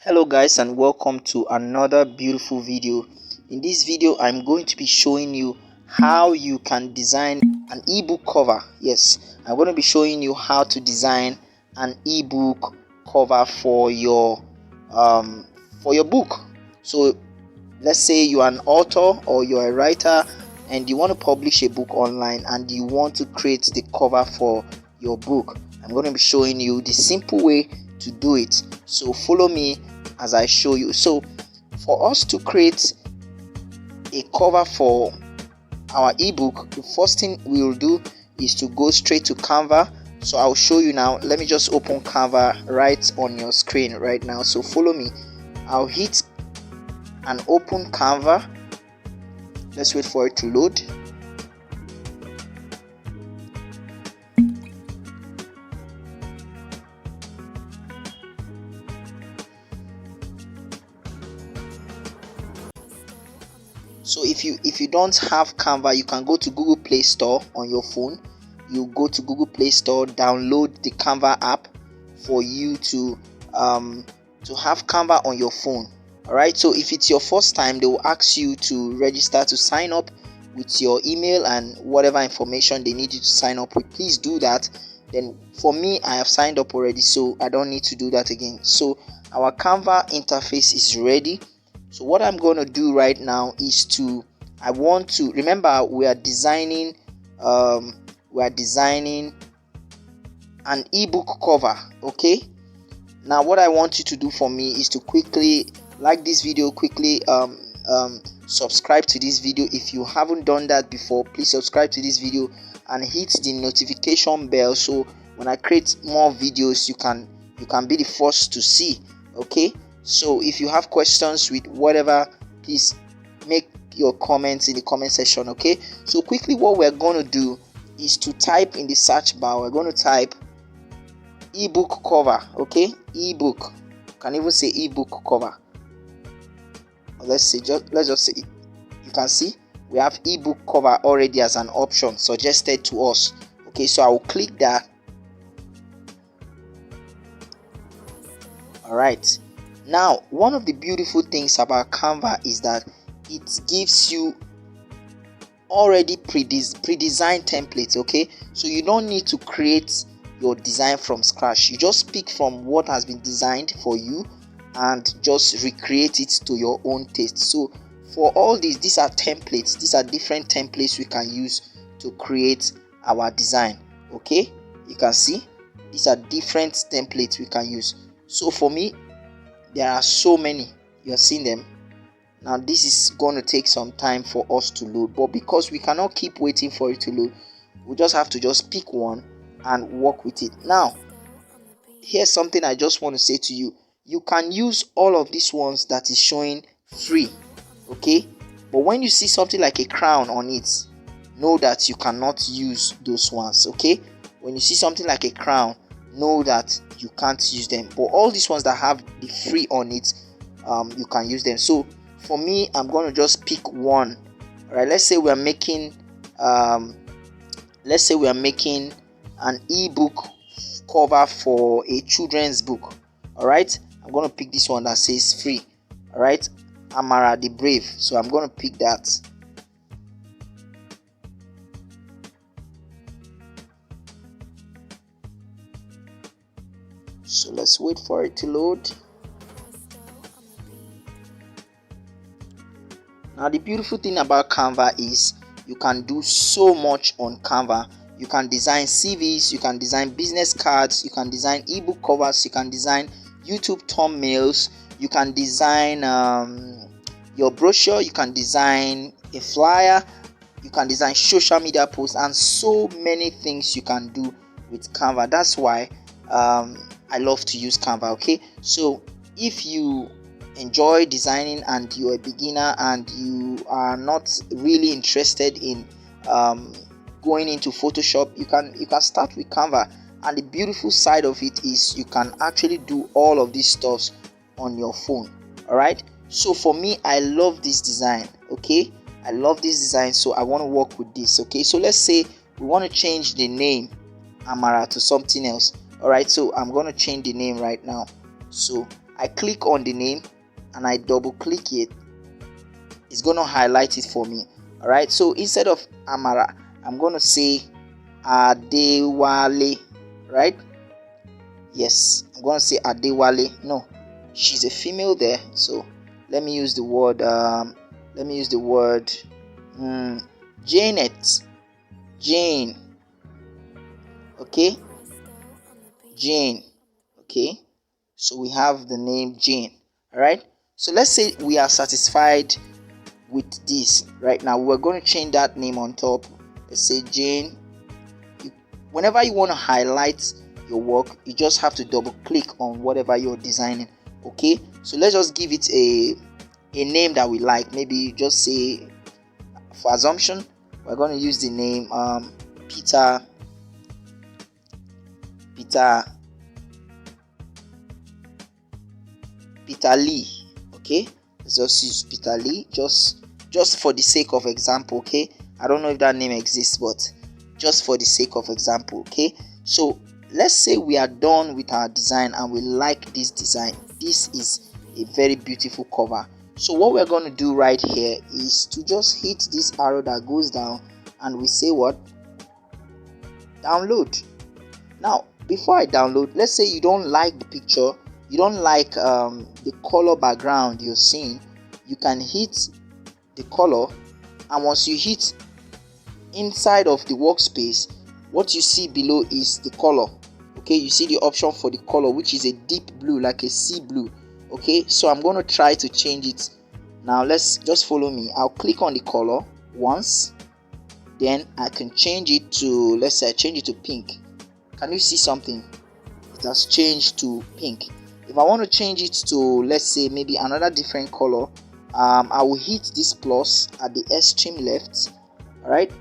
Hello guys, and welcome to another beautiful video. In this video I'm going to be showing you how you can design an ebook cover. Yes, I'm going to be showing you how to design an ebook cover for your book. So let's say you are an author or you're a writer and you want to publish a book online and you want to create the cover for your book. I'm going to be showing you the simple way to do it, so follow me as I show you. So for us to create a cover for our ebook, the first thing we will do is to go straight to Canva. So I'll show you now. Let me just open Canva right on your screen right now, so follow me. I'll hit and open Canva. Let's wait for it to load. So if you don't have Canva, you can go to Google Play Store on your phone. You go to Google Play Store, download the Canva app for you to have Canva on your phone. Alright, so if it's your first time, they will ask you to register, to sign up with your email and whatever information they need you to sign up with. Please do that. Then for me, I have signed up already, so I don't need to do that again. So our Canva interface is ready. So what I'm going to do right now is I want to remember we are designing an ebook cover. Okay, now what I want you to do for me is to quickly like this video, quickly subscribe to this video. If you haven't done that before, please subscribe to this video and hit the notification bell, so when I create more videos you can be the first to see. Okay, so if you have questions with whatever, please make your comments in the comment section. Okay, so quickly what we're going to do is to type in the search bar. We're going to type ebook cover. Okay, ebook, can even say ebook cover. Let's just say, you can see we have ebook cover already as an option suggested to us. Okay, so I will click that. All right, now one of the beautiful things about Canva is that it gives you already pre-designed templates. Okay, so you don't need to create your design from scratch. You just pick from what has been designed for you and just recreate it to your own taste. So for all these are templates. These are different templates we can use to create our design. Okay, you can see these are different templates we can use. So for me, there are so many. You're seeing them now. This is going to take some time for us to load, but because we cannot keep waiting for it to load, we just have to just pick one and work with it. Now here's something I just want to say to you. You can use all of these ones that is showing free. Okay, but when you see something like a crown on it, know that you cannot use those ones. Okay, when you see something like a crown, know that you can't use them. But all these ones that have the free on it, you can use them. So for me, I'm going to just pick one. All right, let's say we are making an ebook cover for a children's book. All right, I'm going to pick this one that says free. All right, Amara the Brave. So I'm going to pick that. So let's wait for it to load. Now the beautiful thing about Canva is you can do so much on Canva. You can design CVs, you can design business cards, you can design ebook covers, you can design YouTube thumbnails, you can design your brochure, you can design a flyer, you can design social media posts, and so many things you can do with Canva. That's why I love to use Canva. Okay, so if you enjoy designing and you're a beginner and you are not really interested in going into Photoshop, you can start with Canva. And the beautiful side of it is you can actually do all of these stuff on your phone. All right, so for me, I love this design. Okay, I love this design, so I want to work with this. Okay, so let's say we want to change the name Amara to something else. All right, so I'm going to change the name right now. So I click on the name and I double click it, it's going to highlight it for me. All right, so instead of Amara, I'm going to say Adewale, right? Yes, I'm going to say Adewale. No, she's a female there, so let me use the word Janet. Jane. Okay, Jane. Okay, so we have the name Jane. All right, so let's say we are satisfied with this right now. We're going to change that name on top. Let's say Jane. Whenever you want to highlight your work, you just have to double click on whatever you're designing. Okay, so let's just give it a name that we like. Maybe just say, for assumption, we're going to use the name Peter Lee. Okay, let's just use Peter Lee just for the sake of example. Okay, I don't know if that name exists, but just for the sake of example. Okay, so let's say we are done with our design and we like this design. This is a very beautiful cover. So what we're going to do right here is to just hit this arrow that goes down and we say what? Download. Now before I download, let's say you don't like the picture, you don't like the color background you're seeing, you can hit the color, and once you hit inside of the workspace, what you see below is the color. Okay, you see the option for the color, which is a deep blue, like a sea blue. Okay, so I'm going to try to change it now. Let's just follow me. I'll click on the color once, then I can change it to, let's say I change it to pink. Can you see something? It has changed to pink. If I want to change it to, let's say, maybe another different color, I will hit this plus at the extreme left. All right,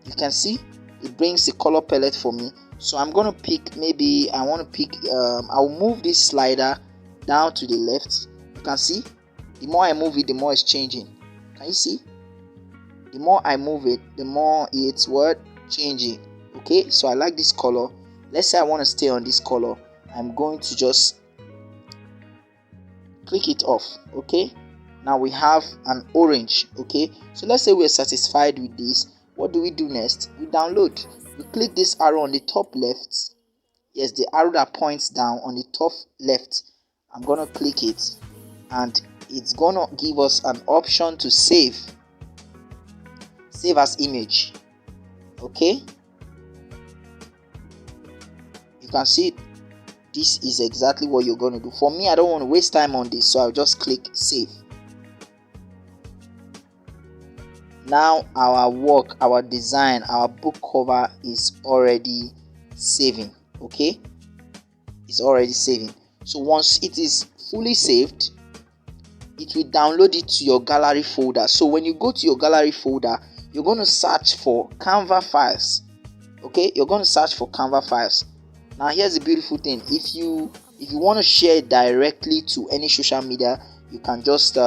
you can see it brings the color palette for me. So I'm going to pick, maybe I want to pick, I'll move this slider down to the left. You can see the more I move it, the more it's changing. Can you see? The more I move it, the more it's what? Changing. Okay, so I like this color. Let's say I want to stay on this color. I'm going to just click it off. Okay, now we have an orange. Okay, so let's say we're satisfied with this. What do we do next? We download. We click this arrow on the top left. Yes, the arrow that points down on the top left. I'm gonna click it and it's gonna give us an option to save as image. Okay, you can see this is exactly what you're going to do. For me, I don't want to waste time on this, so I'll just click save. Now our work, our design, our book cover is already saving. Okay, it's already saving. So once it is fully saved, it will download it to your gallery folder. So when you go to your gallery folder, you're going to search for Canva files. Okay, you're going to search for Canva files. Now here's the beautiful thing. If you want to share it directly to any social media, you can just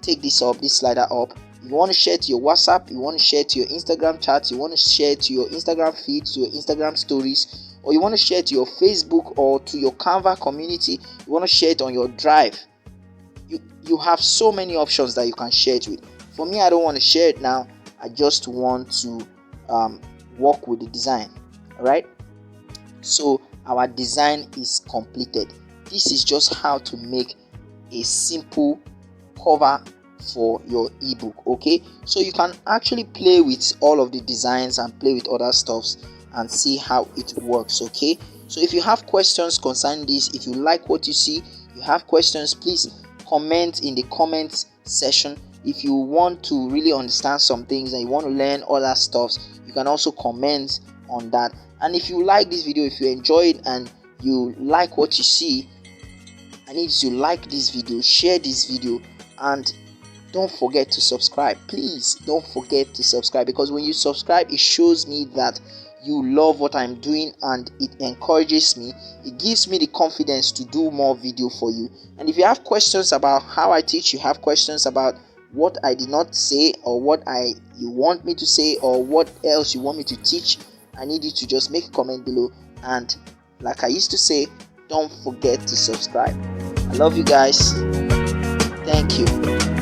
take this slider up. You want to share it to your WhatsApp, you want to share it to your Instagram chat, you want to share it to your Instagram feed, to your Instagram stories, or you want to share it to your Facebook or to your Canva community, you want to share it on your Drive. You have so many options that you can share it with. For me, I don't want to share it now. I just want to work with the design. All right, so our design is completed. This is just how to make a simple cover for your ebook. Okay, so you can actually play with all of the designs and play with other stuffs and see how it works. Okay, so if you have questions concerning this, if you like what you see, you have questions, please comment in the comments section. If you want to really understand some things and you want to learn other stuffs, you can also comment on that. And if you like this video, if you enjoy it and you like what you see, I need you to like this video, share this video, and don't forget to subscribe. Please don't forget to subscribe, because when you subscribe, it shows me that you love what I'm doing and it encourages me. It gives me the confidence to do more video for you. And if you have questions about how I teach, you have questions about what I did not say or what you want me to say or what else you want me to teach, I need you to just make a comment below. And like I used to say, don't forget to subscribe. I love you guys. Thank you.